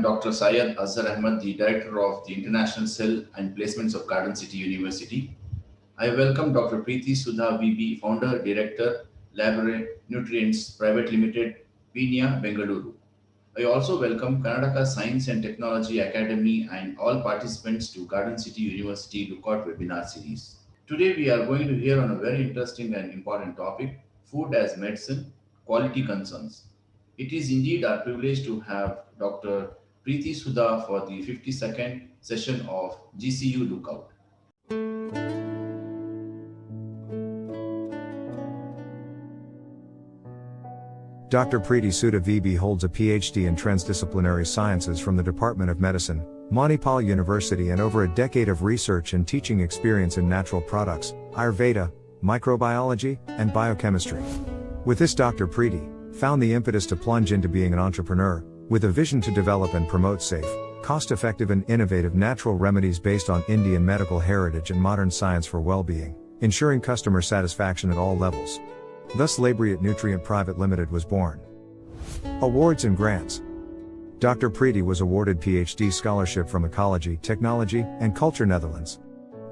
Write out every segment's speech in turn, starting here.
Dr. Syed Azhar Ahmed, the Director of the International Cell and Placements of Garden City University. I welcome Dr. Preeti Sudha VB, Founder, Director, Laboratory Nutrients Private Limited, Peenya, Bengaluru. I also welcome Karnataka Science and Technology Academy and all participants to Garden City University Lookout webinar series. Today we are going to hear on a very interesting and important topic, food as medicine, quality concerns. It is indeed our privilege to have Dr. Preeti Sudha for the 52nd session of GCU Lookout. Dr. Preeti Sudha VB holds a PhD in Transdisciplinary Sciences from the Department of Medicine, Manipal University, and over a decade of research and teaching experience in natural products, Ayurveda, microbiology, and biochemistry. With this, Dr. Preeti found the impetus to plunge into being an entrepreneur, with a vision to develop and promote safe, cost-effective and innovative natural remedies based on Indian medical heritage and modern science for well-being, ensuring customer satisfaction at all levels. Thus Labriat Nutrient Private Limited was born. Awards and grants. Dr. Preeti was awarded PhD scholarship from Ecology, Technology, and Culture Netherlands.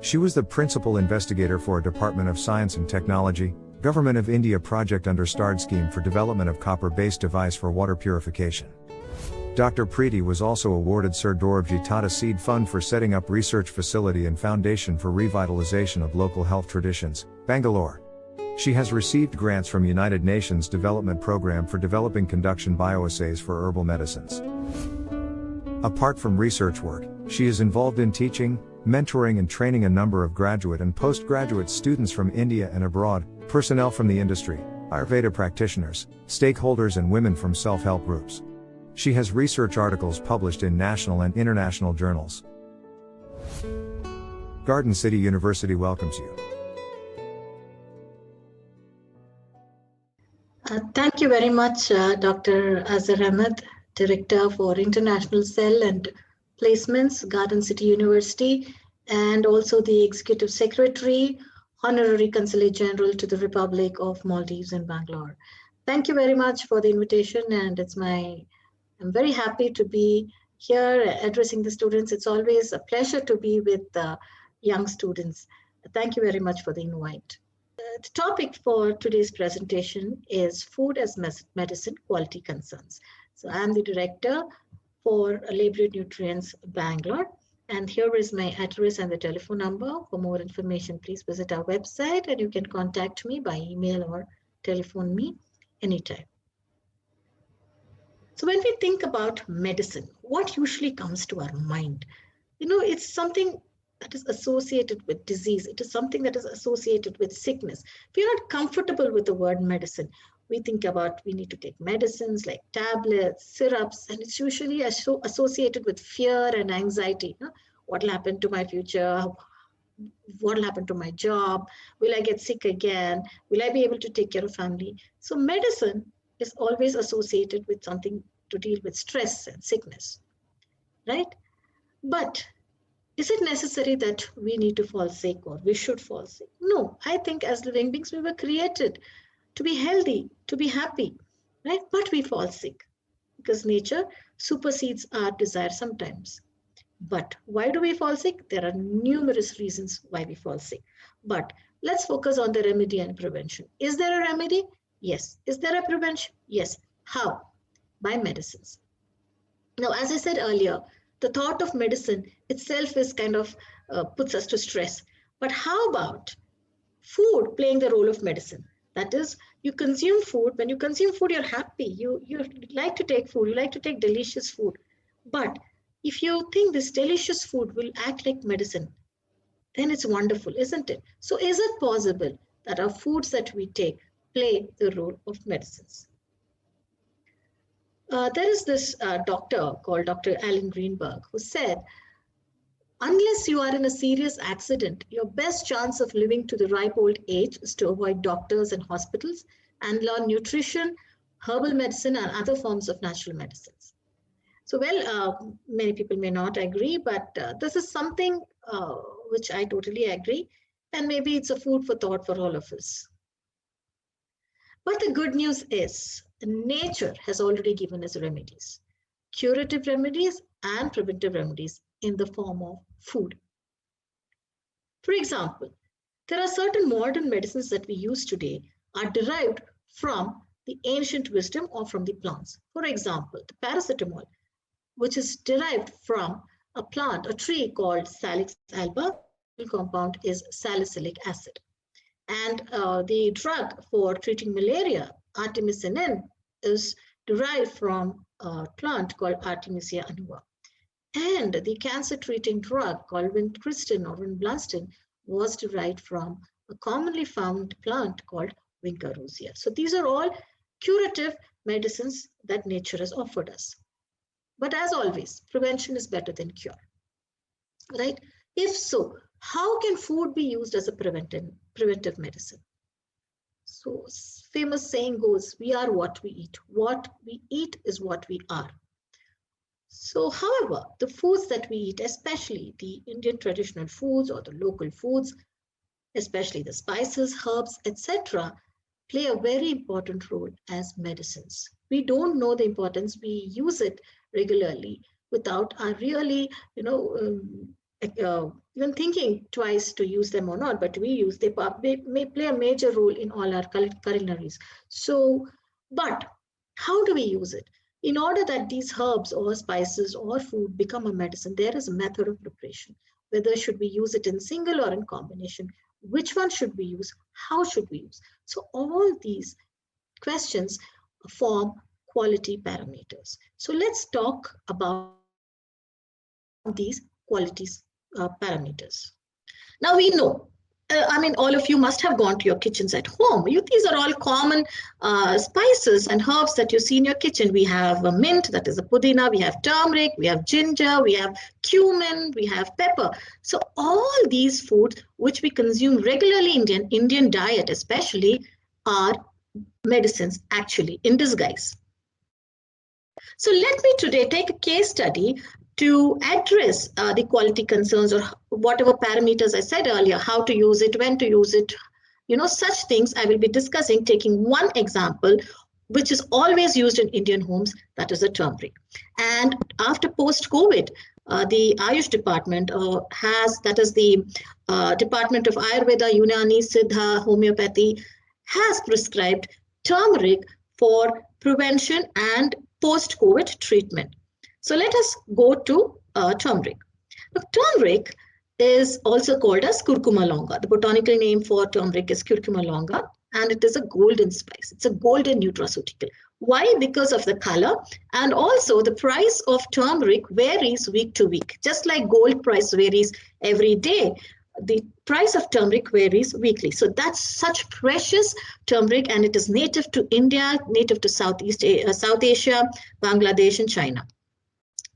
She was the principal investigator for a Department of Science and Technology, Government of India project under STARD scheme for development of copper-based device for water purification. Dr. Preeti was also awarded Sir Dorabji Tata Seed Fund for setting up research facility and foundation for revitalization of local health traditions, Bangalore. She has received grants from United Nations Development Programme for developing conduction bioassays for herbal medicines. Apart from research work, she is involved in teaching, mentoring and training a number of graduate and postgraduate students from India and abroad, personnel from the industry, Ayurveda practitioners, stakeholders and women from self-help groups. She has research articles published in national and international journals. Garden City University welcomes you. Thank you very much, Dr. Azhar Ahmed, Director for International Cell and Placements, Garden City University, and also the Executive Secretary, Honorary Consulate General to the Republic of Maldives in Bangalore. Thank you very much for the invitation, and I'm very happy to be here addressing the students. It's always a pleasure to be with young students. Thank you very much for the invite. The topic for today's presentation is Food as Medicine Quality Concerns. So I'm the Director for Labriat Nutrients Bangalore, and here is my address and the telephone number. For more information, please visit our website, and you can contact me by email or telephone me anytime. So when we think about medicine, what usually comes to our mind? It's something that is associated with disease. It is something that is associated with sickness. If you're not comfortable with the word medicine, we think about we need to take medicines like tablets, syrups, and it's usually associated with fear and anxiety. What will happen to my future? What will happen to my job? Will I get sick again? Will I be able to take care of family? So medicine is always associated with something to deal with stress and sickness, right? But is it necessary that we need to fall sick or we should fall sick? No, I think as living beings, we were created to be healthy, to be happy, right? But we fall sick because nature supersedes our desire sometimes. But why do we fall sick? There are numerous reasons why we fall sick. But let's focus on the remedy and prevention. Is there a remedy? Yes. Is there a prevention? Yes. How? By medicines. Now, as I said earlier, the thought of medicine itself is kind of puts us to stress. But how about food playing the role of medicine? That is, you consume food. When you consume food, you're happy. You like to take food. You like to take delicious food. But if you think this delicious food will act like medicine, then it's wonderful, isn't it? So is it possible that our foods that we take play the role of medicines? There is this doctor called Dr. Alan Greenberg who said, unless you are in a serious accident, your best chance of living to the ripe old age is to avoid doctors and hospitals and learn nutrition, herbal medicine, and other forms of natural medicines. So, well, many people may not agree, but this is something which I totally agree. And maybe it's a food for thought for all of us. But the good news is nature has already given us remedies. curative remedies and preventive remedies in the form of food. For example, there are certain modern medicines that we use today are derived from the ancient wisdom or from the plants. For example, the paracetamol, which is derived from a plant, a tree called Salix alba, the compound is salicylic acid. And the drug for treating malaria, artemisinin, is derived from a plant called Artemisia annua. And the cancer-treating drug called vincristine or vinblastine was derived from a commonly found plant called Vinca rosea. So these are all curative medicines that nature has offered us. But as always, prevention is better than cure, right? If so, how can food be used as a preventive medicine? So famous saying goes, we are what we eat. What we eat is what we are. So, however, the foods that we eat, especially the Indian traditional foods or the local foods, especially the spices, herbs, etc., play a very important role as medicines. We don't know the importance. We use it regularly without our really, even thinking twice to use them or not, but we use them. They may play a major role in all our culinaries. So, but how do we use it? In order that these herbs or spices or food become a medicine, there is a method of preparation. Whether should we use it in single or in combination? Which one should we use? How should we use? So all these questions form quality parameters. So let's talk about these qualities parameters. Now we know, all of you must have gone to your kitchens at home. These are all common spices and herbs that you see in your kitchen. We have mint, that is a pudina, we have turmeric, we have ginger, we have cumin, we have pepper. So all these foods which we consume regularly in Indian diet especially are medicines actually in disguise. So let me today take a case study to address the quality concerns or whatever parameters I said earlier, how to use it, when to use it, such things I will be discussing, taking one example, which is always used in Indian homes, that is the turmeric. And after post-COVID, the Ayush department that is the Department of Ayurveda, Unani, Siddha, Homeopathy, has prescribed turmeric for prevention and post-COVID treatment. So let us go to turmeric. Turmeric is also called as curcuma longa. The botanical name for turmeric is curcuma longa, and it is a golden spice. It's a golden nutraceutical. Why? Because of the color, and also the price of turmeric varies week to week. Just like gold price varies every day, the price of turmeric varies weekly. So that's such precious turmeric, and it is native to India, native to South Asia, Bangladesh, and China.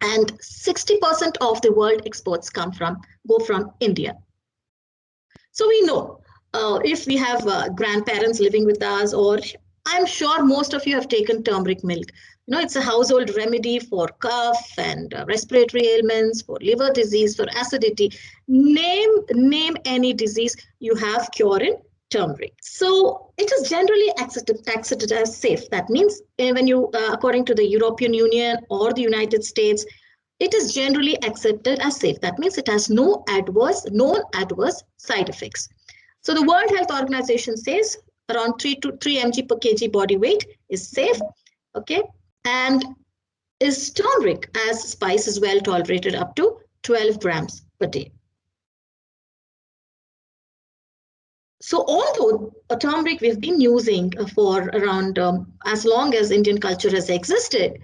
And 60% of the world exports go from India. So we know if we have grandparents living with us, or I'm sure most of you have taken turmeric milk. It's a household remedy for cough and respiratory ailments, for liver disease, for acidity. Name any disease, you have cure in turmeric. So it is generally accepted as safe. That means when you, according to the European Union or the United States, it is generally accepted as safe. That means it has no known adverse side effects. So the World Health Organization says around 3 mg per kg body weight is safe, okay? And is turmeric as spice is well tolerated up to 12 grams per day. So although turmeric we've been using for around as long as Indian culture has existed,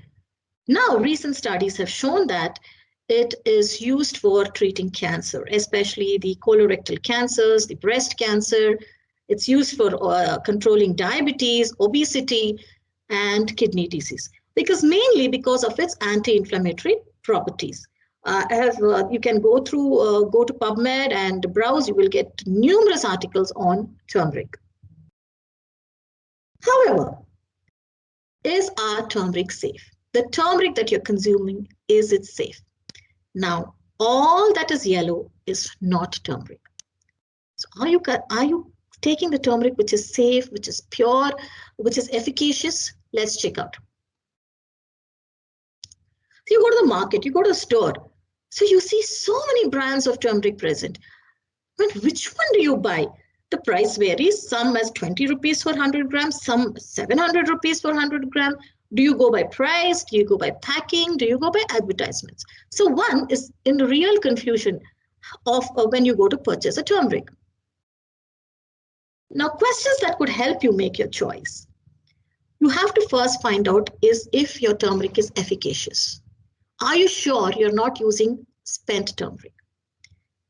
now recent studies have shown that it is used for treating cancer, especially the colorectal cancers, the breast cancer. It's used for controlling diabetes, obesity, and kidney disease, mainly because of its anti-inflammatory properties. You can go to PubMed and browse, you will get numerous articles on turmeric. However, is our turmeric safe? The turmeric that you're consuming, is it safe? Now, all that is yellow is not turmeric. So are you taking the turmeric which is safe, which is pure, which is efficacious? Let's check out. So you go to the market, you go to the store. So you see so many brands of turmeric present. But which one do you buy? The price varies. Some as 20 rupees for 100 grams, some 700 rupees for 100 grams. Do you go by price? Do you go by packing? Do you go by advertisements? So one is in real confusion of when you go to purchase a turmeric. Now, questions that could help you make your choice. You have to first find out is if your turmeric is efficacious. Are you sure you're not using spent turmeric?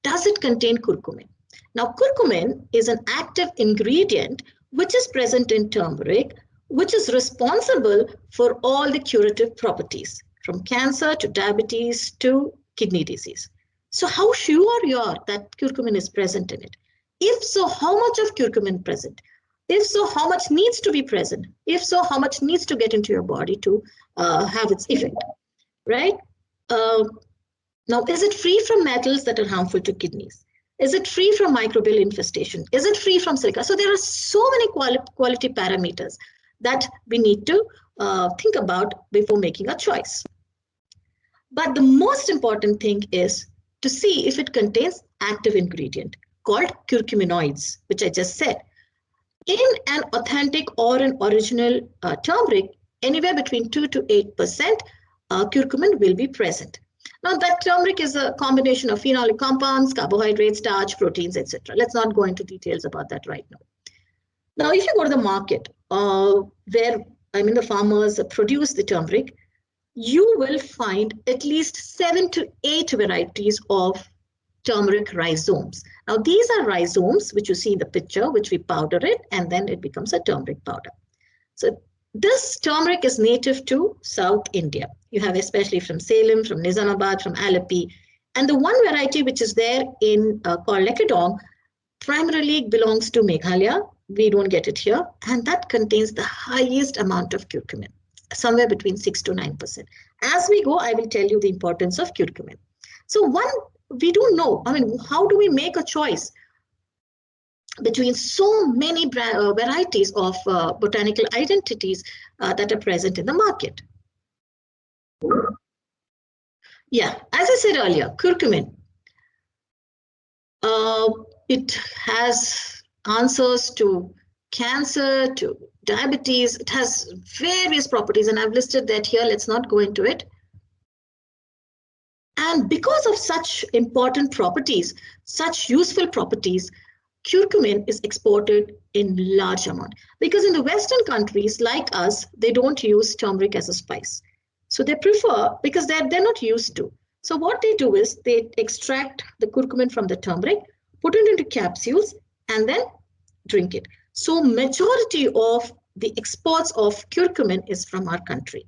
Does it contain curcumin? Now, curcumin is an active ingredient which is present in turmeric, which is responsible for all the curative properties, from cancer to diabetes to kidney disease. So how sure you are that curcumin is present in it? If so, how much of curcumin present? If so, how much needs to be present? If so, how much needs to get into your body to have its effect, right? Now, is it free from metals that are harmful to kidneys? Is it free from microbial infestation? Is it free from silica? So there are so many quality parameters that we need to think about before making a choice. But the most important thing is to see if it contains active ingredient called curcuminoids, which I just said. In an authentic or an original turmeric, anywhere between 2 to 8% curcumin will be present. Now, that turmeric is a combination of phenolic compounds, carbohydrates, starch, proteins, etc. Let's not go into details about that right now. Now, if you go to the market where the farmers produce the turmeric, you will find at least 7 to 8 varieties of turmeric rhizomes. Now, these are rhizomes, which you see in the picture, which we powder it, and then it becomes a turmeric powder. So this turmeric is native to South India. You have especially from Salem, from Nizamabad, from Alleppey. And the one variety which is there in called Lekadong primarily belongs to Meghalaya. We don't get it here. And that contains the highest amount of curcumin, somewhere between 6 to 9%. As we go, I will tell you the importance of curcumin. So we don't know. How do we make a choice between so many varieties of botanical identities that are present in the market? Yeah, as I said earlier, curcumin, it has answers to cancer, to diabetes. It has various properties, and I've listed that here. Let's not go into it. And because of such important properties, such useful properties, curcumin is exported in large amount. Because in the Western countries like us, they don't use turmeric as a spice. So they prefer, because they're not used to. So what they do is they extract the curcumin from the turmeric, put it into capsules, and then drink it. So majority of the exports of curcumin is from our country,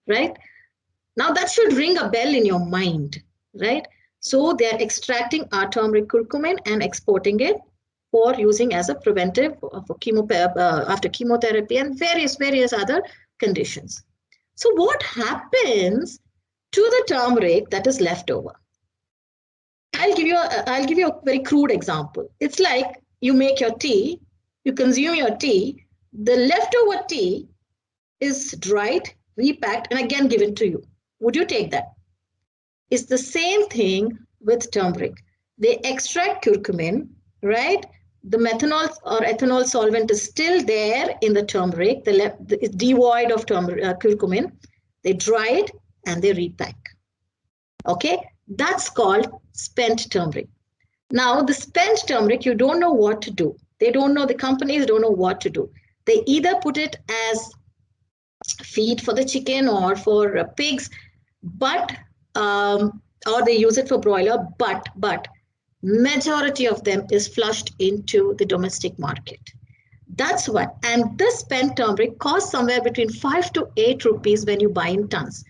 right? Now that should ring a bell in your mind, right? So they're extracting our turmeric curcumin and exporting it for using as a preventive for after chemotherapy and various other conditions. So what happens to the turmeric that is left over? I'll give you a very crude example. It's like you make your tea, you consume your tea, the leftover tea is dried, repacked, and again given to you. Would you take that? It's the same thing with turmeric. They extract curcumin, right? The methanol or ethanol solvent is still there in the turmeric. It's devoid of curcumin. They dry it and they repack. Okay, that's called spent turmeric. Now, the spent turmeric, you don't know what to do. They don't know, the companies don't know what to do. They either put it as feed for the chicken or for pigs, but or they use it for broiler, but majority of them is flushed into the domestic market. That's what, and this spent turmeric costs somewhere between 5 to 8 rupees when you buy in tons.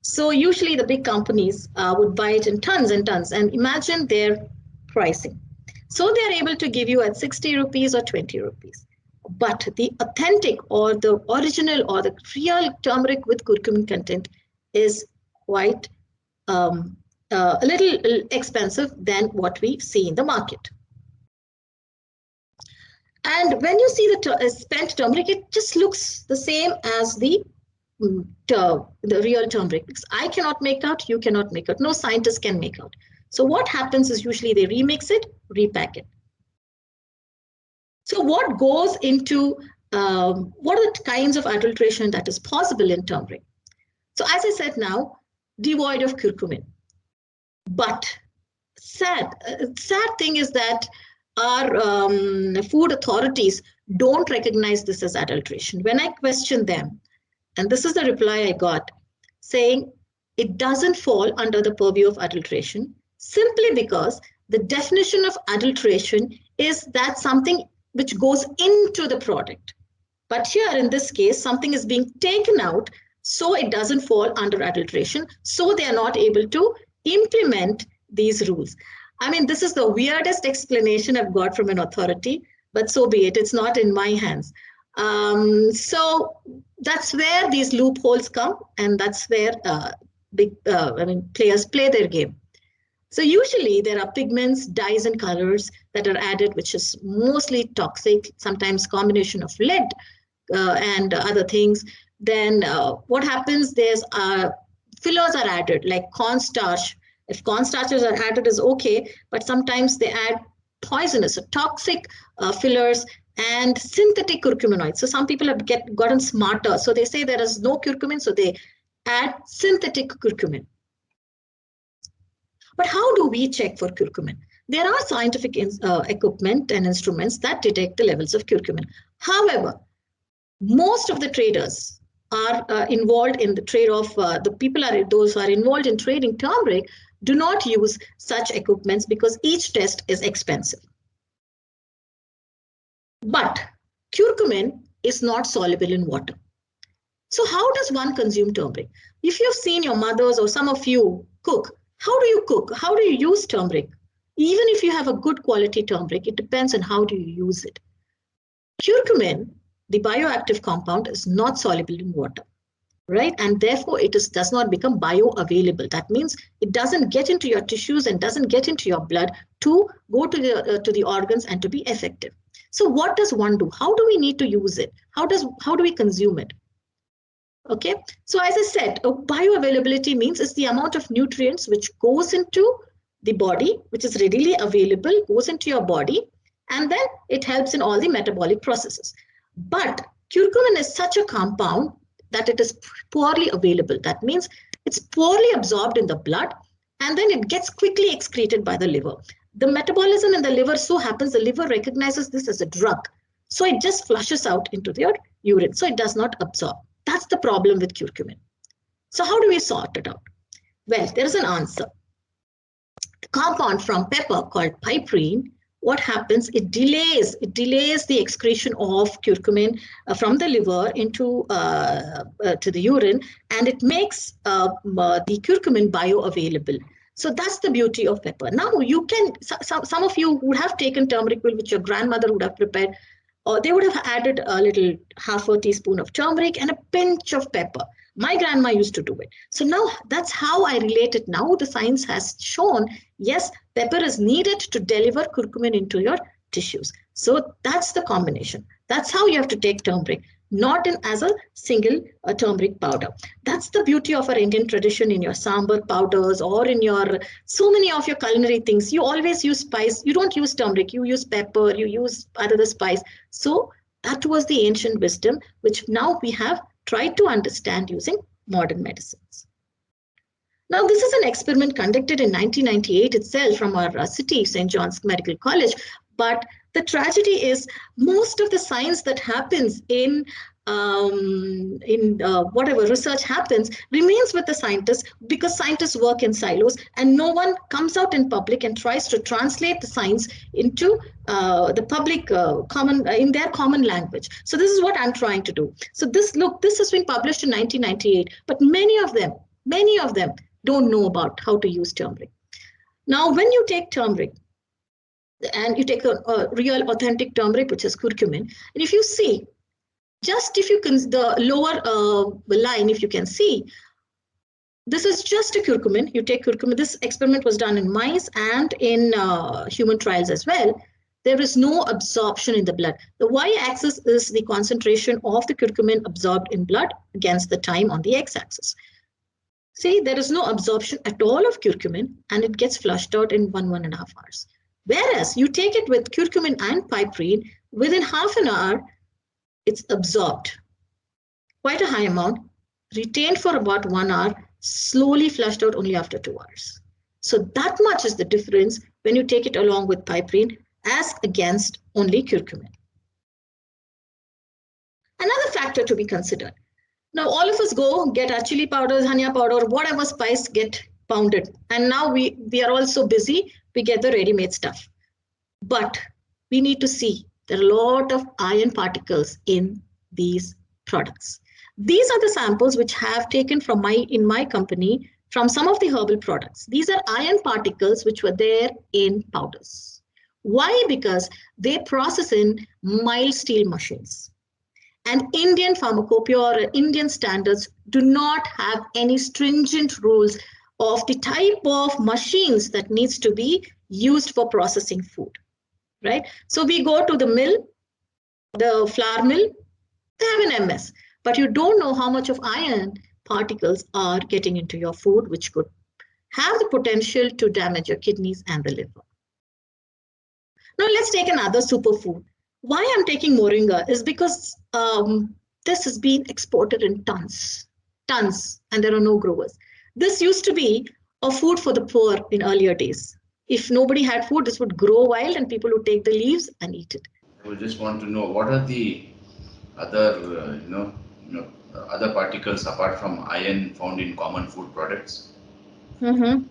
So usually the big companies would buy it in tons and tons, and imagine their pricing. So they're able to give you at 60 rupees or 20 rupees. But the authentic or the original or the real turmeric with curcumin content is quite a little expensive than what we see in the market. And when you see the spent turmeric, it just looks the same as the the real turmeric, because I cannot make out, you cannot make out, no scientist can make out. So what happens is usually they remix it, repack it. So what goes into, what are the kinds of adulteration that is possible in turmeric? So as I said now, devoid of curcumin. But sad thing is that our food authorities don't recognize this as adulteration. When I question them, and this is the reply I got, saying it doesn't fall under the purview of adulteration, simply because the definition of adulteration is that something which goes into the product. But here in this case, something is being taken out, so it doesn't fall under adulteration. So they are not able to implement these rules. I mean, this is the weirdest explanation I've got from an authority, but so be it. It's not in my hands. So that's where these loopholes come, and that's where players play their game. So usually there are pigments, dyes, and colors that are added, which is mostly toxic, sometimes combination of lead and other things. Then what happens, there's fillers are added, like cornstarch. If cornstarches are added is okay, but sometimes they add poisonous or toxic fillers and synthetic curcuminoids. So some people have gotten smarter. So they say there is no curcumin, so they add synthetic curcumin. But how do we check for curcumin? There are scientific equipment and instruments that detect the levels of curcumin. However, most of the traders are involved in the trade of, those who are involved in trading turmeric do not use such equipments because each test is expensive. But curcumin is not soluble in water. So how does one consume turmeric? If you've seen your mothers or some of you cook, how do you cook? How do you use turmeric? Even if you have a good quality turmeric, it depends on how do you use it. Curcumin, the bioactive compound, is not soluble in water, right? And therefore it does not become bioavailable. That means it doesn't get into your tissues and doesn't get into your blood to go to the organs and to be effective. So what does one do? How do we need to use it? How do we consume it? Okay, so as I said, bioavailability means it's the amount of nutrients which goes into the body, which is readily available, goes into your body, and then it helps in all the metabolic processes. But curcumin is such a compound that it is poorly available. That means it's poorly absorbed in the blood, and then it gets quickly excreted by the liver. The metabolism in the liver so happens, the liver recognizes this as a drug. So it just flushes out into your urine. So it does not absorb. That's the problem with curcumin. So how do we sort it out? Well, there is an answer. The compound from pepper called piperine, what happens, it delays the excretion of curcumin from the liver into to the urine, and it makes the curcumin bioavailable. So that's the beauty of pepper. Now you can, some of you would have taken turmeric pill which your grandmother would have prepared, or they would have added a little half a teaspoon of turmeric and a pinch of pepper. My grandma used to do it. So now that's how I relate it. Now the science has shown, yes, pepper is needed to deliver curcumin into your tissues. So that's the combination. That's how you have to take turmeric, not as a single turmeric powder. That's the beauty of our Indian tradition. In your sambar powders or in your, so many of your culinary things, you always use spice. You don't use turmeric, you use pepper, you use other spice. So that was the ancient wisdom, which now we have tried to understand using modern medicines. Now, this is an experiment conducted in 1998 itself from our city, St. John's Medical College. But the tragedy is most of the science that happens in whatever research happens remains with the scientists, because scientists work in silos and no one comes out in public and tries to translate the science into the public in their common language. So this is what I'm trying to do. So this has been published in 1998, but many of them don't know about how to use turmeric. Now, when you take turmeric, and you take a real authentic turmeric, which is curcumin, and if you see, the lower line, if you can see, this is just a curcumin. You take curcumin. This experiment was done in mice and in human trials as well. there is no absorption in the blood. The y-axis is the concentration of the curcumin absorbed in blood against the time on the x-axis. See, there is no absorption at all of curcumin, and it gets flushed out in 1.5 hours. Whereas you take it with curcumin and piperine, within half an hour, it's absorbed. Quite a high amount, retained for about 1 hour, slowly flushed out only after 2 hours. So that much is the difference when you take it along with piperine as against only curcumin. Another factor to be considered. Now, all of us go get our chili powders, dhania powder, whatever spice, get pounded. And now we are all so busy, we get the ready-made stuff. But we need to see there are a lot of iron particles in these products. These are the samples which have taken from in my company from some of the herbal products. These are iron particles which were there in powders. Why? Because they process in mild steel machines. And Indian pharmacopoeia or Indian standards do not have any stringent rules of the type of machines that needs to be used for processing food, right? So we go to the mill, the flour mill, they have an MS, but you don't know how much of iron particles are getting into your food, which could have the potential to damage your kidneys and the liver. Now let's take another superfood. Why I'm taking moringa is because this has been exported in tons, and there are no growers. This used to be a food for the poor in earlier days. If nobody had food, this would grow wild and people would take the leaves and eat it. I would just want to know, what are the other, other particles apart from iron found in common food products? Mm-hmm.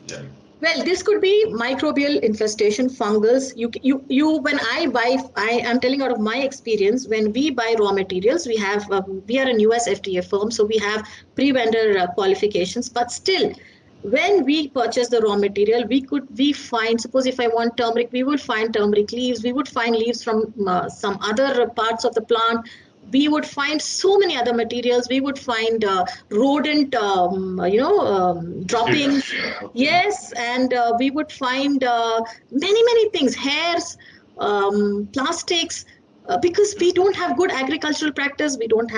Yeah. Well, this could be microbial infestation, fungus. When I'm telling out of my experience, when we buy raw materials, we are an US FDA firm, so we have pre-vendor qualifications, but still, when we purchase the raw material, we find, suppose if I want turmeric, we would find turmeric leaves, we would find leaves from some other parts of the plant. We would find so many other materials. We would find rodent, droppings. Yes, and we would find many things, hairs, plastics, because we don't have good agricultural practice. We don't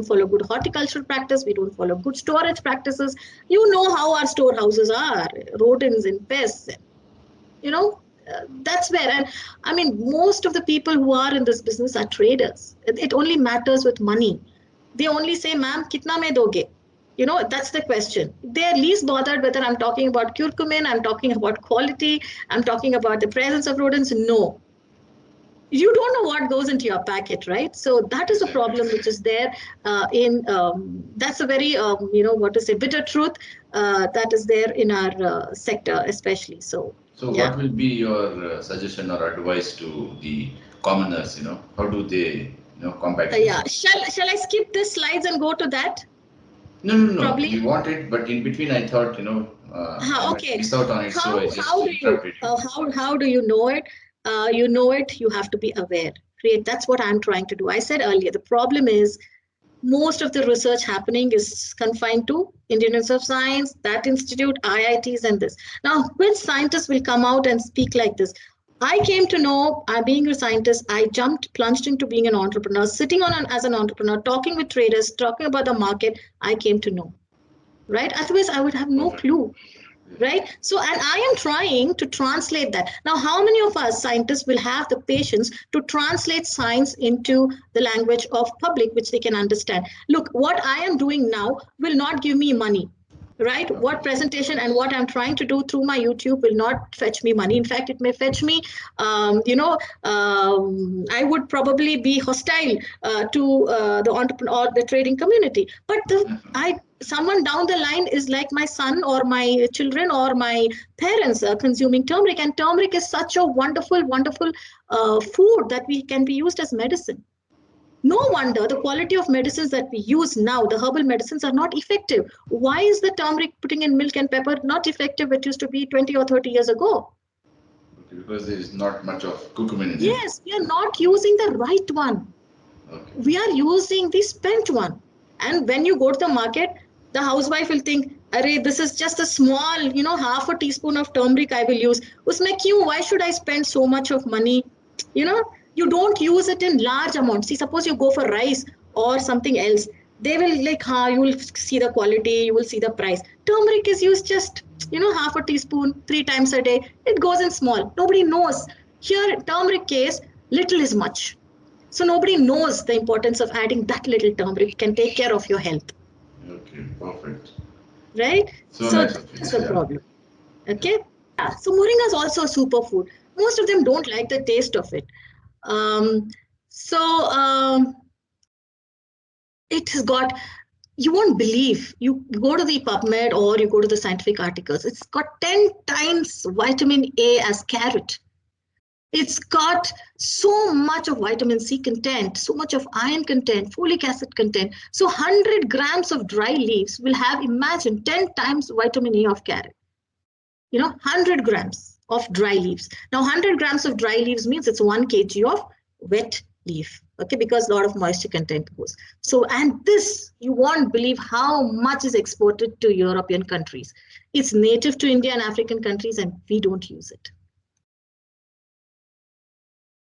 follow good horticultural practice. We don't follow good storage practices. You know how our storehouses are, rodents and pests. That's where, and I mean, most of the people who are in this business are traders. It only matters with money. They only say, ma'am, kitna mein doge? That's the question. They're least bothered whether I'm talking about curcumin, I'm talking about quality, I'm talking about the presence of rodents. No. You don't know what goes into your packet, right? So that is a problem which is there that's a very, bitter truth that is there in our sector, especially. So what will be your suggestion or advice to the commoners? How do they, combat this? Yeah, shall I skip the slides and go to that? No. Probably. We want it, but in between I thought, I might miss out on it, so I just interrupted you. How do you know it? You know it, you have to be aware. That's what I'm trying to do. I said earlier, the problem is most of the research happening is confined to Indian Institute of Science, that institute, IITs and this. Now, which scientists will come out and speak like this? I came to know, being a scientist, I plunged into being an entrepreneur, sitting as an entrepreneur, talking with traders, talking about the market, I came to know, right? Otherwise, I would have no clue. Right? So, and I am trying to translate that. Now, how many of us scientists will have the patience to translate science into the language of public, which they can understand? Look, what I am doing now will not give me money, right? What presentation and what I'm trying to do through my YouTube will not fetch me money. In fact, it may fetch me, I would probably be hostile to the entrepreneur or the trading community. But someone down the line is like my son or my children or my parents are consuming turmeric, and turmeric is such a wonderful food that can be used as medicine. No wonder the quality of medicines that we use now, the herbal medicines, are not effective. Why is the turmeric putting in milk and pepper not effective? It used to be 20 or 30 years ago. Because there is not much of curcumin in it. Yes, we are not using the right one. Okay. We are using the spent one. And when you go to the market, the housewife will think, Array, this is just a small, half a teaspoon of turmeric I will use. Usme kyun? Why should I spend so much of money? You don't use it in large amounts. See, suppose you go for rice or something else, they will like, you will see the quality, you will see the price. Turmeric is used just, half a teaspoon, 3 times a day. It goes in small. Nobody knows. Here, turmeric case, little is much. So nobody knows the importance of adding that little turmeric can take care of your health. Okay, perfect. Right? So So nice of that's you. the problem. Okay. Yeah. So moringa is also a superfood. Most of them don't like the taste of it. So it has got, you won't believe, you go to the PubMed or you go to the scientific articles, it's got 10 times vitamin A as carrot. It's got so much of vitamin C content, so much of iron content, folic acid content. So 100 grams of dry leaves will have, imagine, 10 times vitamin A of carrot. 100 grams of dry leaves. Now, 100 grams of dry leaves means it's 1 kg of wet leaf, okay, because a lot of moisture content goes. So, and this, you won't believe how much is exported to European countries. It's native to India and African countries, and we don't use it.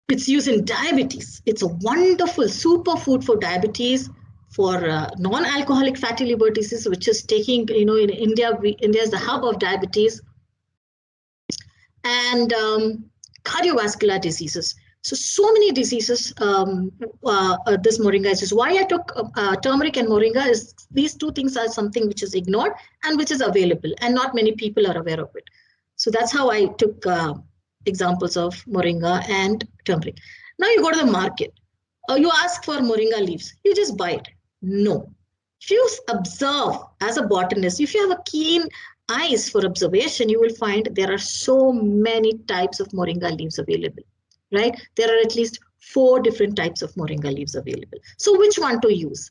It's used in diabetes. It's a wonderful superfood for diabetes, for non-alcoholic fatty liver disease, which is taking, in India, India is the hub of diabetes, and cardiovascular diseases. So many diseases, this moringa is used. Why I took turmeric and moringa is these two things are something which is ignored and which is available, and not many people are aware of it. So that's how I took examples of moringa and turmeric. Now you go to the market. You ask for moringa leaves. You just buy it. No. If you observe as a botanist, if you have a keen eyes for observation, you will find there are so many types of moringa leaves available, right? There are at least 4 different types of moringa leaves available. So which one to use,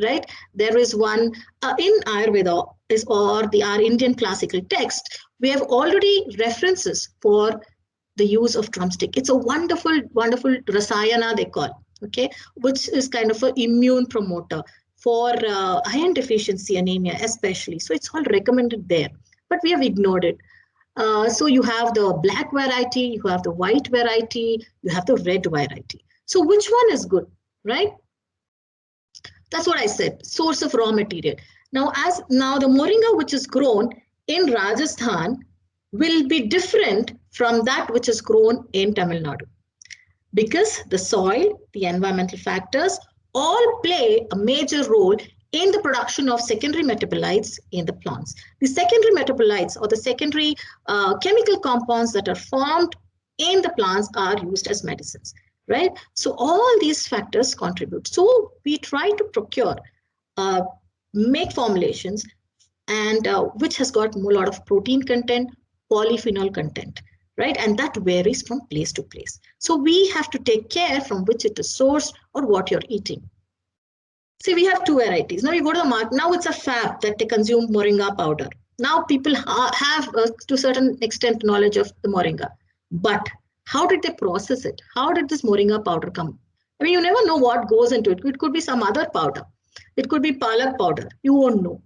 right? There is one in Ayurveda or our Indian classical text. We have already references for the use of drumstick. It's a wonderful, wonderful rasayana they call, okay, which is kind of an immune promoter for iron deficiency anemia especially. So it's all recommended there, but we have ignored it. So you have the black variety, you have the white variety, you have the red variety. So which one is good, right? That's what I said, source of raw material. Now the moringa which is grown in Rajasthan will be different from that which is grown in Tamil Nadu, because the soil, the environmental factors all play a major role in the production of secondary metabolites in the plants. The secondary metabolites or the secondary chemical compounds that are formed in the plants are used as medicines, right? So all these factors contribute. So we try to procure, make formulations, and which has got a lot of protein content, polyphenol content, right? And that varies from place to place. So we have to take care from which it is sourced or what you're eating. See, we have 2 varieties. Now you go to the market. Now it's a fad that they consume moringa powder. Now people have, to a certain extent, knowledge of the moringa. But how did they process it? How did this moringa powder come? I mean, you never know what goes into it. It could be some other powder. It could be palak powder. You won't know.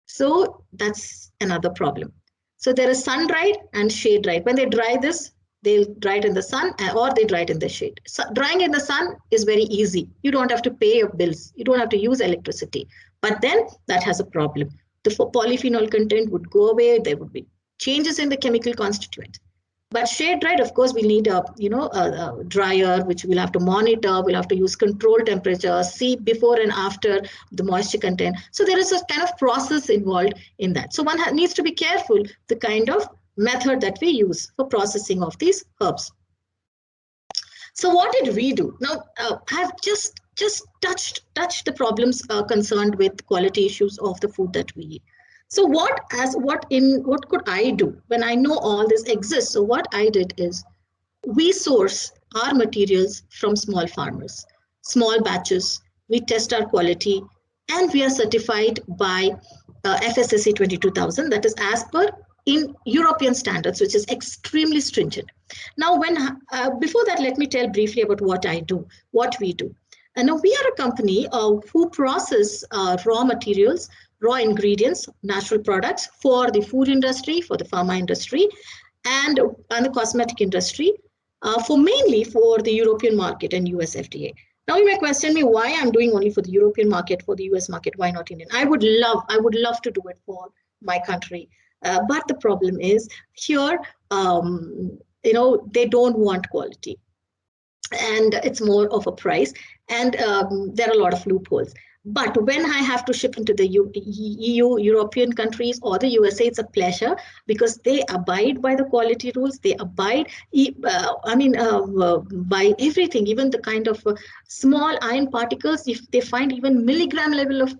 So that's another problem. So there is sun-dried and shade-dried. When they dry this, they'll dry it in the sun or they dry it in the shade. So drying in the sun is very easy. You don't have to pay your bills. You don't have to use electricity. But then that has a problem. The polyphenol content would go away. There would be changes in the chemical constituent. But shade-dried, of course, we'll need a dryer, which we'll have to monitor. We'll have to use control temperature, see before and after the moisture content. So there is a kind of process involved in that. So one needs to be careful the kind of method that we use for processing of these herbs. So what did we do? Now, I've just touched the problems concerned with quality issues of the food that we eat. So what could I do when I know all this exists? So what I did is we source our materials from small farmers, small batches. We test our quality, and we are certified by FSSC 22000. That is as per in European standards, which is extremely stringent. Now, before that, let me tell briefly about what I do, what we do. And now we are a company who process raw materials raw ingredients, natural products for the food industry, for the pharma industry, and the cosmetic industry, mainly for the European market and US FDA. Now you may question me why I'm doing only for the European market, for the US market, why not Indian? I would love to do it for my country. But the problem is here, they don't want quality, and it's more of a price, and there are a lot of loopholes. But when I have to ship into the EU, European countries, or the USA, it's a pleasure because they abide by the quality rules. They abide, by everything, even the kind of small iron particles. If they find even milligram level of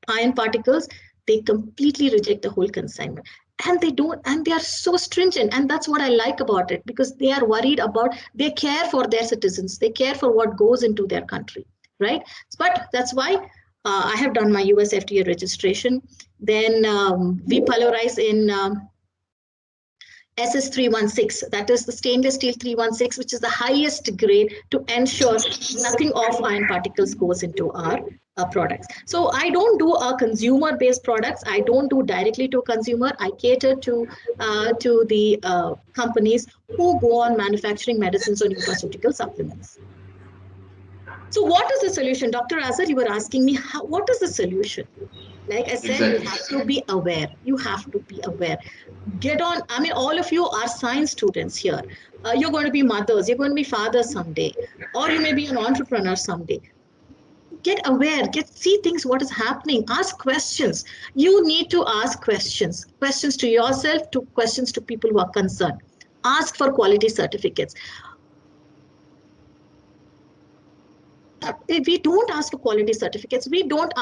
iron particles, they completely reject the whole consignment. And they are so stringent, and that's what I like about it, because they are worried about, they care for their citizens, they care for what goes into their country, right? But that's why I have done my US FDA registration. Then we polarize in SS316, that is the stainless steel 316, which is the highest grade to ensure nothing of iron particles goes into our products. So I don't do consumer-based products. I don't do directly to consumer. I cater to the companies who go on manufacturing medicines or nutraceutical supplements. So what is the solution? Dr. Azhar, you were asking me, what is the solution? Like I said, Exactly. You have to be aware. You have to be aware. Get on. I mean, all of you are science students here. You're going to be mothers. You're going to be fathers someday. Or you may be an entrepreneur someday. Get aware. See things, what is happening. Ask questions. You need to ask questions. Questions to yourself, questions to people who are concerned. Ask for quality certificates. We don't ask for quality certificates. We don't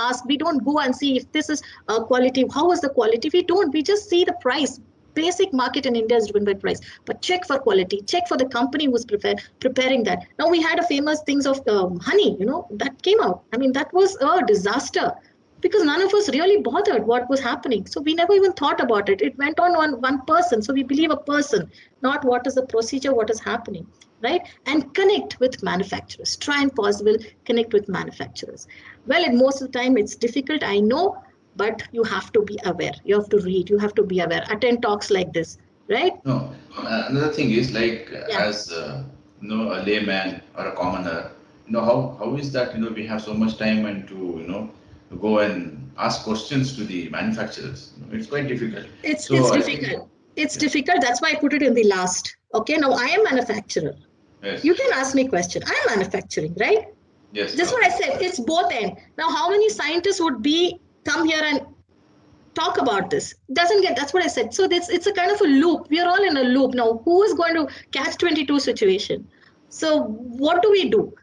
go and see if this is quality. How is the quality? We just see the price. Basic market in India is driven by price, but check for quality, check for the company who's preparing that. Now we had a famous things of honey, that came out. I mean, that was a disaster because none of us really bothered what was happening. So we never even thought about it. It went on one person. So we believe a person, not what is the procedure, what is happening, right? And connect with manufacturers. Try and possible connect with manufacturers. Well, in most of the time, it's difficult, I know, but you have to be aware. You have to read. You have to be aware. Attend talks like this, right? No, another thing is as a layman or a commoner, how is that we have so much time and to go and ask questions to the manufacturers. It's quite difficult. It's difficult. It's difficult. That's why I put it in the last. Okay, now I am manufacturer. Yes. You can ask me a question. I'm manufacturing, right? Yes. That's what I said. It's both end. Now, how many scientists would come here and talk about this? That's what I said. So it's a kind of a loop. We are all in a loop. Now, who is going to catch 22 situation? So what do we do?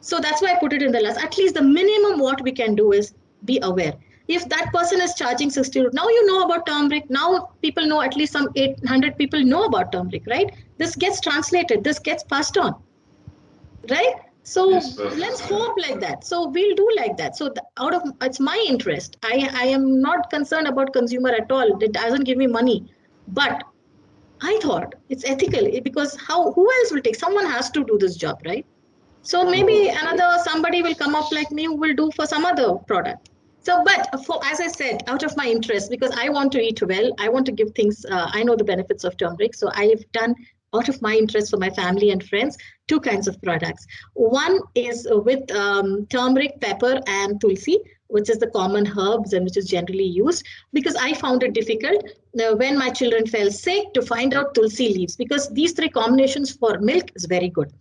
So that's why I put it in the last. At least the minimum what we can do is be aware. If that person is charging 60, now you know about turmeric. Now people know, at least some 800 people know about turmeric, right? This gets translated. This gets passed on, right? So yes, let's hope like that. So we'll do like that. So it's my interest. I am not concerned about consumer at all. It doesn't give me money. But I thought it's ethical because who else will take? Someone has to do this job, right? So maybe somebody will come up like me who will do for some other product. So, but as I said, out of my interest, because I want to eat well, I want to give things, I know the benefits of turmeric. So I've done, out of my interest for my family and friends, 2 kinds of products. One is with turmeric, pepper, and tulsi, which is the common herbs and which is generally used, because I found it difficult when my children fell sick to find out tulsi leaves, because these 3 combinations for milk is very good.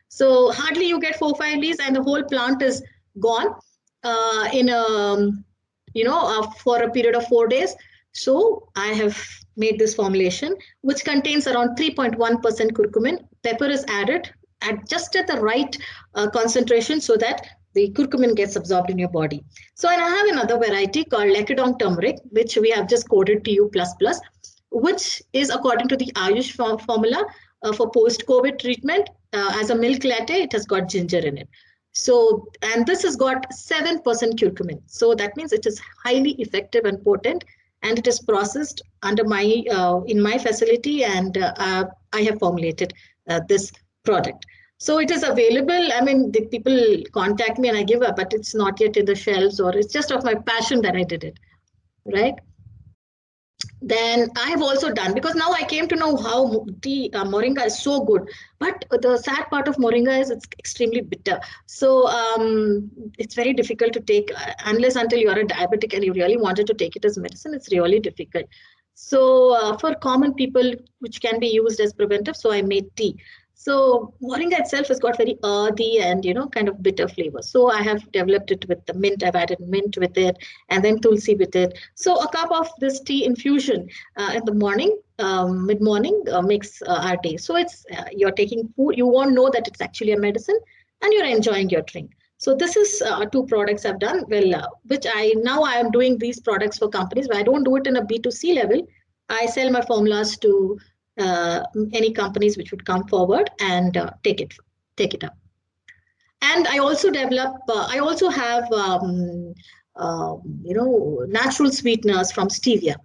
So hardly you get 4-5 leaves and the whole plant is gone for a period of 4 days. So I have made this formulation, which contains around 3.1% curcumin. Pepper is added just at the right concentration so that the curcumin gets absorbed in your body. So and I have another variety called Lekadong turmeric, which we have just coded TU++, which is according to the Ayush formula for post-COVID treatment. As a milk latte, it has got ginger in it. So, and this has got 7% curcumin. So that means it is highly effective and potent, and it is processed under in my facility, and I have formulated this product. So it is available. I mean, the people contact me and I give up, but it's not yet in the shelves, or it's just of my passion that I did it, right? Then I have also done, because now I came to know how tea moringa is so good. But the sad part of moringa is it's extremely bitter. So it's very difficult to take unless until you are a diabetic and you really wanted to take it as medicine. It's really difficult. So for common people, which can be used as preventive, so I made tea. So moringa itself has got very earthy and kind of bitter flavor. So I have developed it with the mint. I've added mint with it, and then tulsi with it. So a cup of this tea infusion in the morning, mid-morning, makes our day. So it's you're taking food. You won't know that it's actually a medicine, and you're enjoying your drink. So this is 2 products I've done. Well, which I am doing these products for companies, but I don't do it in a B2C level. I sell my formulas to any companies which would come forward and take it up. And I also develop. I also have natural sweeteners from stevia.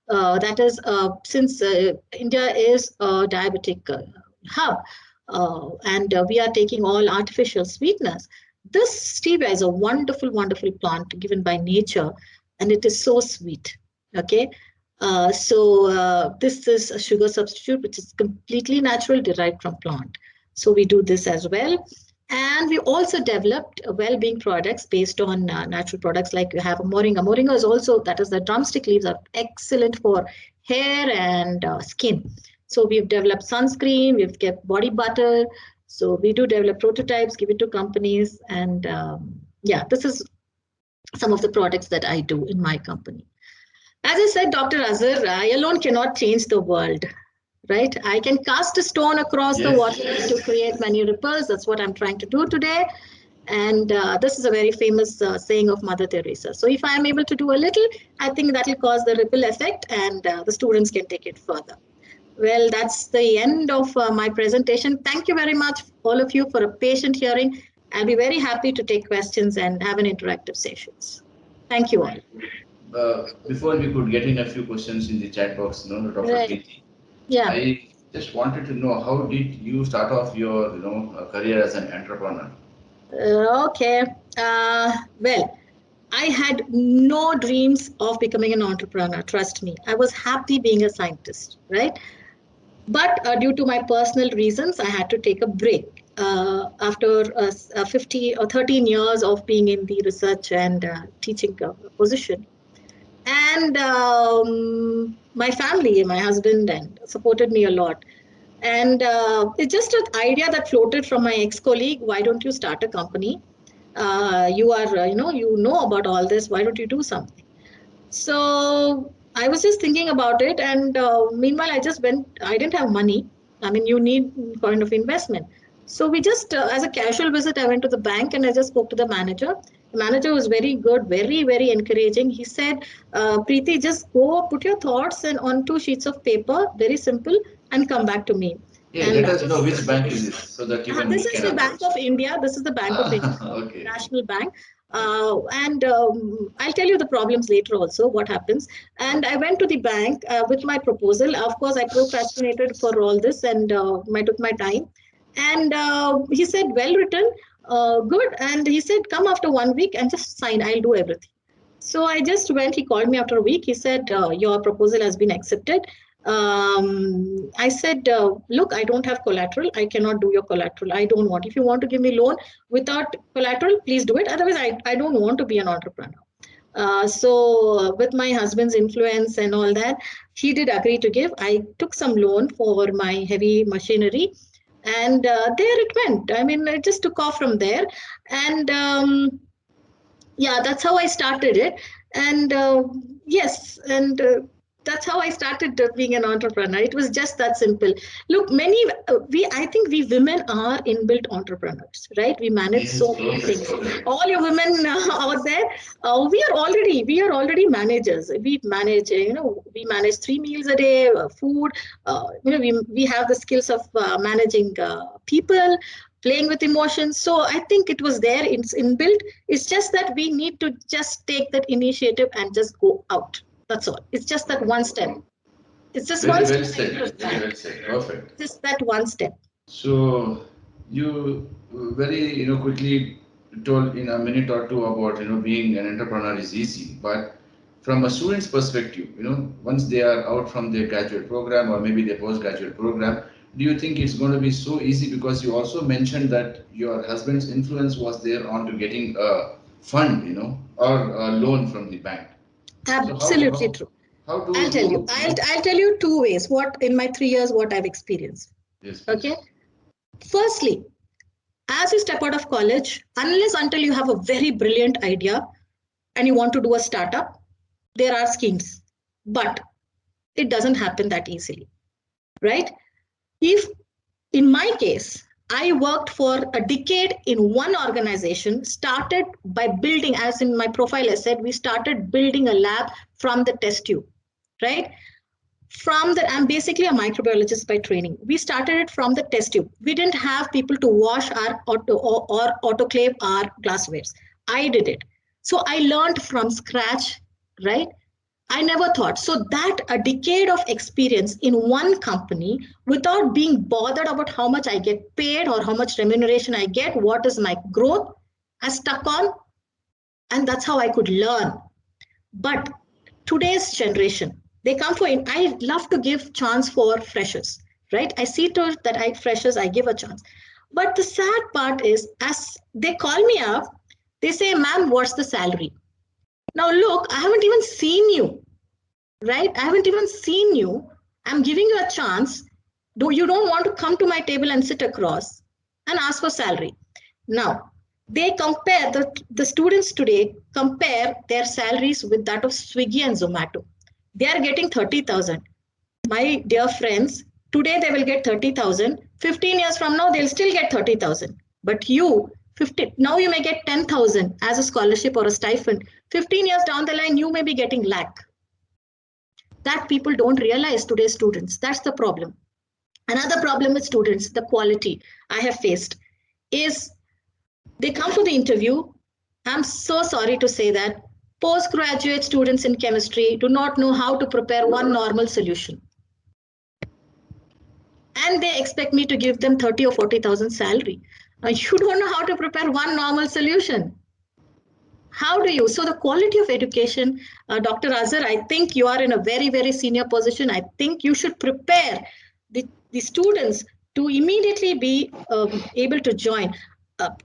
That is since India is a diabetic hub, and we are taking all artificial sweeteners. This stevia is a wonderful, wonderful plant given by nature, and it is so sweet. Okay. This is a sugar substitute which is completely natural, derived from plant. So we do this as well. And we also developed well-being products based on natural products, like you have a moringa. Moringa is also, that is the drumstick leaves are excellent for hair and skin. So we've developed sunscreen, we've kept body butter. So we do develop prototypes, give it to companies. And this is some of the products that I do in my company. As I said, Dr. Azhar, I alone cannot change the world, right? I can cast a stone across the water to create many ripples. That's what I'm trying to do today. And this is a very famous saying of Mother Teresa. So if I'm able to do a little, I think that will cause the ripple effect, and the students can take it further. Well, that's the end of my presentation. Thank you very much, all of you, for a patient hearing. I'll be very happy to take questions and have an interactive sessions. Thank you all. Before we could get in a few questions in the chat box, Dr. Preeti. Yeah. I just wanted to know, how did you start off your career as an entrepreneur? Okay. Well, I had no dreams of becoming an entrepreneur. Trust me, I was happy being a scientist, right? But due to my personal reasons, I had to take a break after 13 years of being in the research and teaching position. And my family, my husband, and supported me a lot. And it's just an idea that floated from my ex-colleague. Why don't you start a company? You are, you know about all this. Why don't you do something? So I was just thinking about it. And meanwhile, I didn't have money. I mean, you need kind of investment. So we just, as a casual visit, I went to the bank and I just spoke to the manager. The manager was very good, very, very encouraging. He said, Preeti, just go put your thoughts on 2 sheets of paper, very simple, and come back to me. Yeah, and let us know which bank is this, so that even this is the Bank of India. This is the Bank of India, okay. National Bank. And I'll tell you the problems later also, what happens. And I went to the bank with my proposal. Of course, I procrastinated for all this and I took my time. And he said, well written, good. And he said, come after 1 week and just sign. I'll do everything. So I just went. He called me after a week. He said, your proposal has been accepted. I said, look, I don't have collateral. I cannot do your collateral. I don't want. If you want to give me loan without collateral, please do it. Otherwise, I don't want to be an entrepreneur. So with my husband's influence and all that, he did agree to give. I took some loan for my heavy machinery. And there it went. I mean, it just took off from there. And that's how I started it. And yes, and that's how I started being an entrepreneur. It was just that simple. Look, I think we women are inbuilt entrepreneurs, right? We manage so many things. All you women out there, we are already managers. We manage, we manage 3 meals a day, food. We have the skills of managing people, playing with emotions. So I think it was there. It's inbuilt. It's just that we need to just take that initiative and just go out. That's all. It's just that one step. It's just very one well step. Said. Very well said. Perfect. Just that one step. So You very quickly told in a minute or two about being an entrepreneur is easy, but from a student's perspective, once they are out from their graduate program or maybe their postgraduate program, do you think it's going to be so easy? Because you also mentioned that your husband's influence was there on to getting a fund, or a loan from the bank. So Absolutely true. how do I'll tell you. I'll tell you two ways. What in my 3 years, what I've experienced. Yes, please. Okay. Firstly, as you step out of college, unless until you have a very brilliant idea and you want to do a startup, there are schemes, but it doesn't happen that easily, right? If in my case, I worked for a decade in one organization, started by building, as in my profile I said, we started building a lab from the test tube, right? I'm basically a microbiologist by training. We started it from the test tube. We didn't have people to wash our or autoclave our glasswares. I did it. So I learned from scratch, right? I never thought. So that a decade of experience in one company without being bothered about how much I get paid or how much remuneration I get, what is my growth, I stuck on, and that's how I could learn. But today's generation, they come for it. I love to give chance for freshers, right? I see to it that freshers, I give a chance. But the sad part is, as they call me up, they say, ma'am, what's the salary? Now, look, I haven't even seen you, right? I haven't even seen you. I'm giving you a chance. You don't want to come to my table and sit across and ask for salary. Now, they compare, the students today compare their salaries with that of Swiggy and Zomato. They are getting 30,000. My dear friends, today they will get 30,000. 15 years from now, they'll still get 30,000. But now you may get 10,000 as a scholarship or a stipend. 15 years down the line, you may be getting lakh. That people don't realize, today's students. That's the problem. Another problem with students, the quality I have faced is they come for the interview. I'm so sorry to say that postgraduate students in chemistry do not know how to prepare one normal solution. And they expect me to give them 30 or 40,000 salary. You don't know how to prepare one normal solution. How do you? So the quality of education, Dr. Azhar, I think you are in a very, very senior position. I think you should prepare the students to immediately be able to join.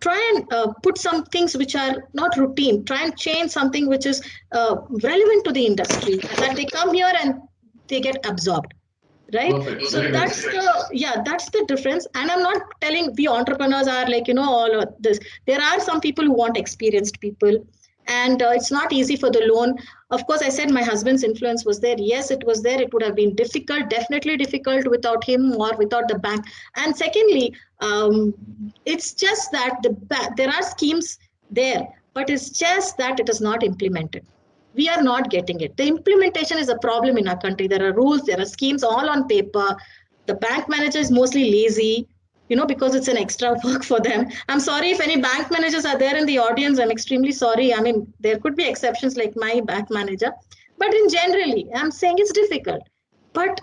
Try and put some things which are not routine. Try and change something which is relevant to the industry, that they come here and they get absorbed. Right. Perfect. So that's the difference. And I'm not telling we entrepreneurs are like, all of this. There are some people who want experienced people, and it's not easy for the loan. Of course, I said my husband's influence was there. Yes, it was there. It would have been difficult, definitely difficult without him or without the bank. And secondly, it's just that there are schemes there, but it's just that it is not implemented. We are not getting it. The implementation is a problem in our country. There are rules, there are schemes all on paper. The bank manager is mostly lazy, because it's an extra work for them. I'm sorry if any bank managers are there in the audience. I'm extremely sorry. I mean, there could be exceptions like my bank manager. But in generally, I'm saying it's difficult. But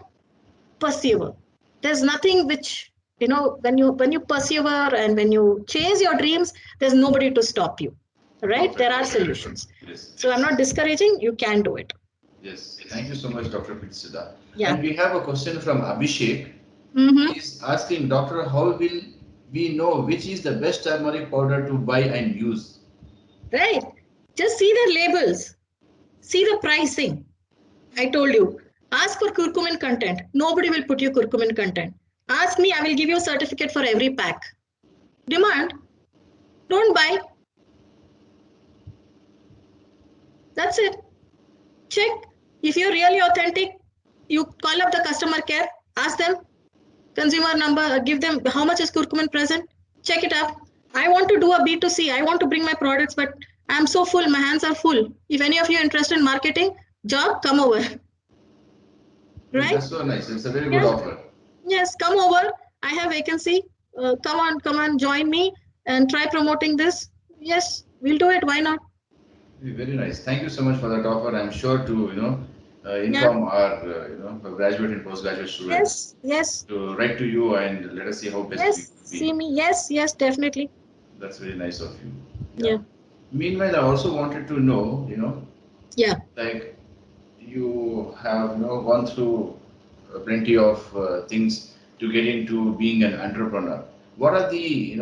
persevere. There's nothing which, when you persevere and when you chase your dreams, there's nobody to stop you. Right? There are solutions. Yes. So I'm not discouraging. You can do it. Yes. Thank you so much, Dr. Preeti Sudha. Yeah. And we have a question from Abhishek. He's asking, Doctor, how will we know which is the best turmeric powder to buy and use? Right. Just see the labels. See the pricing. I told you. Ask for curcumin content. Nobody will put you curcumin content. Ask me. I will give you a certificate for every pack. Demand. Don't buy. That's it. Check. If you're really authentic, you call up the customer care, ask them, consumer number, give them how much is curcumin present, check it up. I want to do a B2C. I want to bring my products, but I'm so full. My hands are full. If any of you are interested in marketing, job, come over. Right? That's so nice. It's a very good offer. Yes, come over. I have vacancy. Come on, join me and try promoting this. Yes, we'll do it. Why not? Very nice. Thank you so much for that offer. I'm sure to inform our graduate and postgraduate students Yes. to write to you and let us see how best we Yes. can See be. me. Yes. Definitely. That's very nice of you. Yeah. Meanwhile, I also wanted to know, Yeah. like you have gone through plenty of things to get into being an entrepreneur. What are the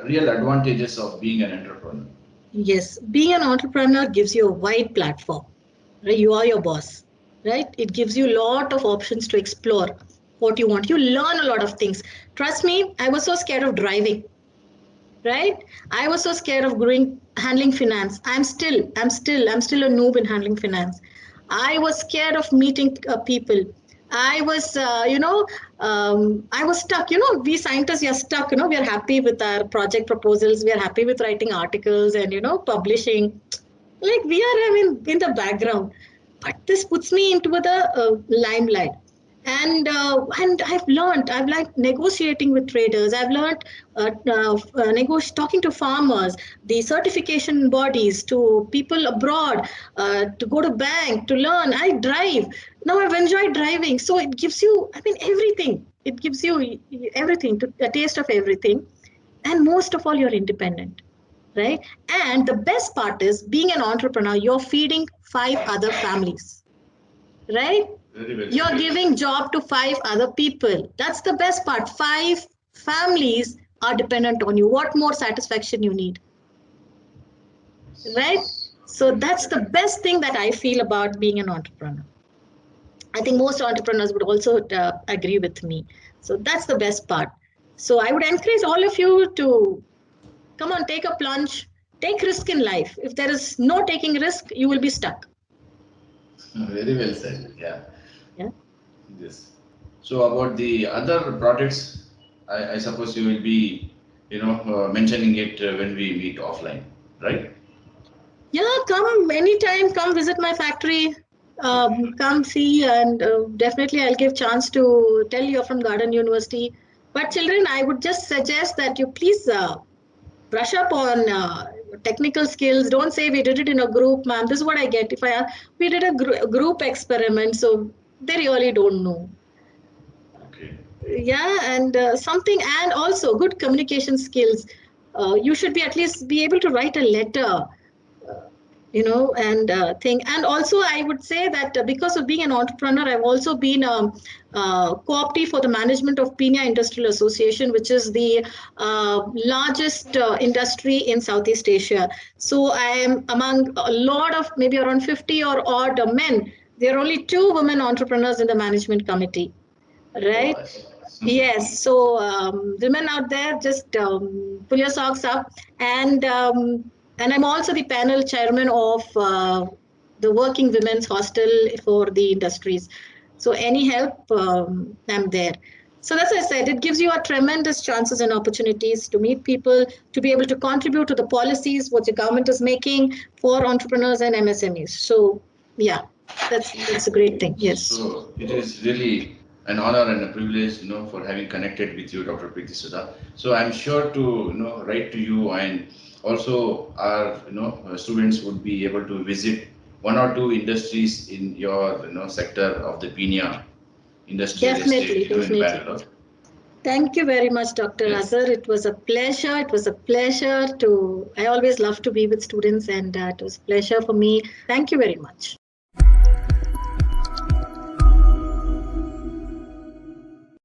real advantages of being an entrepreneur? Yes. Being an entrepreneur gives you a wide platform. Right? You are your boss. Right? It gives you a lot of options to explore what you want. You learn a lot of things. Trust me, I was so scared of driving. Right? I was so scared of handling finance. I'm still a noob in handling finance. I was scared of meeting people. I was, I was stuck. We scientists, we are stuck. We are happy with our project proposals. We are happy with writing articles and, publishing. Like we are, in the background. But this puts me into the limelight. And I've like negotiating with traders. I've learned talking to farmers, the certification bodies, to people abroad, to go to bank, to learn. I drive. Now I've enjoyed driving. So it gives you, everything. It gives you everything, a taste of everything. And most of all, you're independent, right? And the best part is being an entrepreneur, you're feeding 5 other families, right? Very well You're said. giving job to 5 other people. That's the best part. 5 families are dependent on you. What more satisfaction you need, right? So that's the best thing that I feel about being an entrepreneur. I think most entrepreneurs would also agree with me. So that's the best part. So I would encourage all of you to come on, take a plunge, take risk in life. If there is no taking risk, you will be stuck. Very well said. Yeah. Yeah. Yes. So about the other projects, I suppose you will be, mentioning it when we meet offline, right? Yeah, come anytime. Come visit my factory. Come see, and definitely I'll give chance to tell you from Garden University. But children, I would just suggest that you please brush up on technical skills. Don't say we did it in a group, ma'am. This is what I get. If we did a group experiment, so they really don't know. Okay. Yeah, and something, and also good communication skills. You should be at least be able to write a letter, and thing. And also I would say that because of being an entrepreneur, I've also been co-optee for the management of Pina Industrial Association, which is the largest industry in Southeast Asia. So I am among a lot of maybe around 50 or odd men. There are only 2 women entrepreneurs in the management committee, right? Oh, Yes. So women out there, just pull your socks up. And I'm also the panel chairman of the Working Women's Hostel for the Industries. So any help, I'm there. So that's what I said. It gives you a tremendous chances and opportunities to meet people, to be able to contribute to the policies what the government is making for entrepreneurs and MSMEs. So yeah, that's a great thing. Yes. So it is really an honor and a privilege, for having connected with you, Dr. Preeti Sudha. So I'm sure to, write to you, and also our, students would be able to visit 1 or 2 industries in your, sector of the Pina industrial Definitely, estate, in definitely. Bangalore. Thank you very much, Dr. Yes. Azhar. It was a pleasure. I always love to be with students, and it was a pleasure for me. Thank you very much.